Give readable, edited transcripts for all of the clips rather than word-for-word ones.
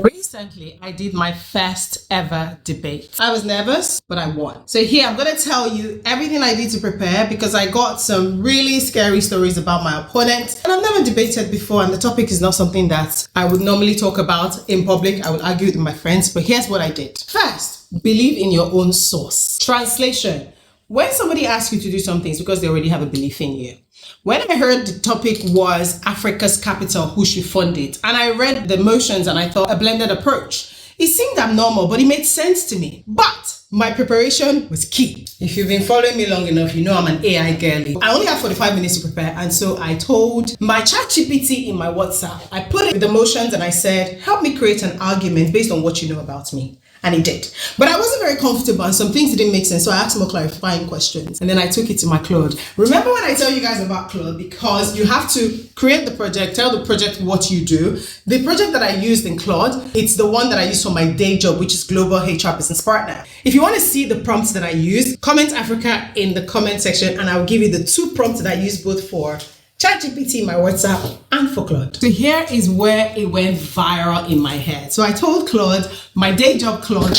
Recently, I did my first ever debate. I was nervous, but I won. So here, I'm going to tell you everything I did to prepare because I got some really scary stories about my opponent. And I've never debated before, and the topic is not something that I would normally talk about in public. I would argue with my friends, but here's what I did. First, believe in your own source. Translation. When somebody asks you to do something, it's because they already have a belief in you. When I heard the topic was Africa's capital, who should fund it, and I read the motions and I thought a blended approach, it seemed abnormal, but it made sense to me. But my preparation was key. If you've been following me long enough, you know I'm an AI girly. I only have 45 minutes to prepare, and so I told my ChatGPT in my WhatsApp, I put it with the motions and I said, help me create an argument based on what you know about me. And it did. But I wasn't very comfortable and some things didn't make sense. So I asked more clarifying questions. And then I took it to my Claude. Remember when I tell you guys about Claude? Because you have to create the project, tell the project what you do. The project that I used in Claude, it's the one that I use for my day job, which is Global HR Business Partner. If you want to see the prompts that I used, comment Africa in the comment section and I'll give you the 2 prompts that I use both for ChatGPT, my WhatsApp, and for Claude. So here is where it went viral in my head. So I told Claude, my day job Claude,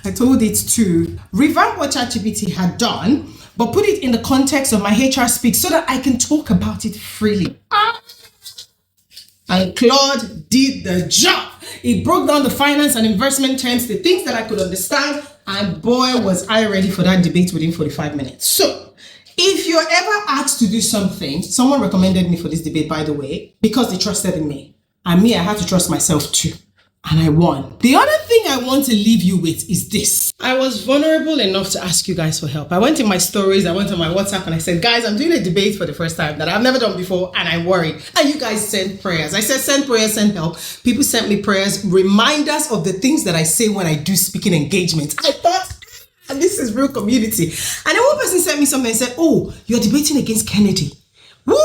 I told it to revamp what ChatGPT had done, but put it in the context of my HR speak so that I can talk about it freely. And Claude did the job. It broke down the finance and investment terms, the things that I could understand, and boy, was I ready for that debate within 45 minutes. So, if you're ever asked to do something, someone recommended me for this debate, by the way, because they trusted in me. And me, I had to trust myself too. And I won. The other thing I want to leave you with is this. I was vulnerable enough to ask you guys for help. I went in my stories, I went on my WhatsApp and I said, guys, I'm doing a debate for the first time that I've never done before and I'm worried. And you guys sent prayers. I said, send prayers, send help. People sent me prayers, reminders of the things that I say when I do speaking engagements. I thought, and this is real community. And then one person sent me something and said, oh, you're debating against Kennedy. Woo!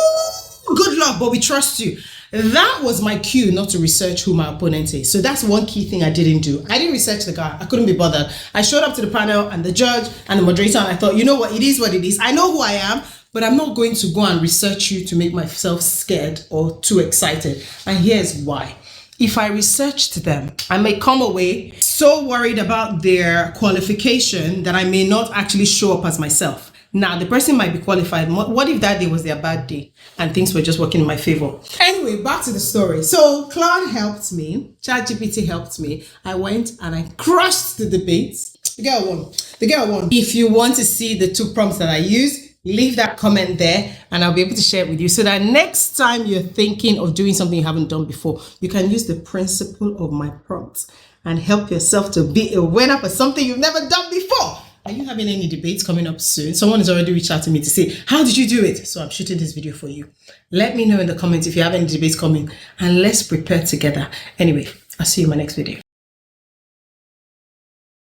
Good luck, but we trust you. That was my cue not to research who my opponent is. So that's one key thing I didn't do. I didn't research the guy. I couldn't be bothered. I showed up to the panel and the judge and the moderator and I thought, you know what? It is what it is. I know who I am, but I'm not going to go and research you to make myself scared or too excited. And here's why. If I researched them, I may come away so worried about their qualification that I may not actually show up as myself. Now, the person might be qualified. What if that day was their bad day and things were just working in my favor? Anyway, back to the story. So Claude helped me. ChatGPT helped me. I went and I crushed the debates. The girl won. The girl won. If you want to see the 2 prompts that I used, leave that comment there and I'll be able to share it with you so that next time you're thinking of doing something you haven't done before, you can use the principle of my prompts and help yourself to be a winner for something you've never done before. Are you having any debates coming up soon? Someone has already reached out to me to say, how did you do it? So I'm shooting this video for you. Let me know in the comments if you have any debates coming and let's prepare together. Anyway, I'll see you in my next video.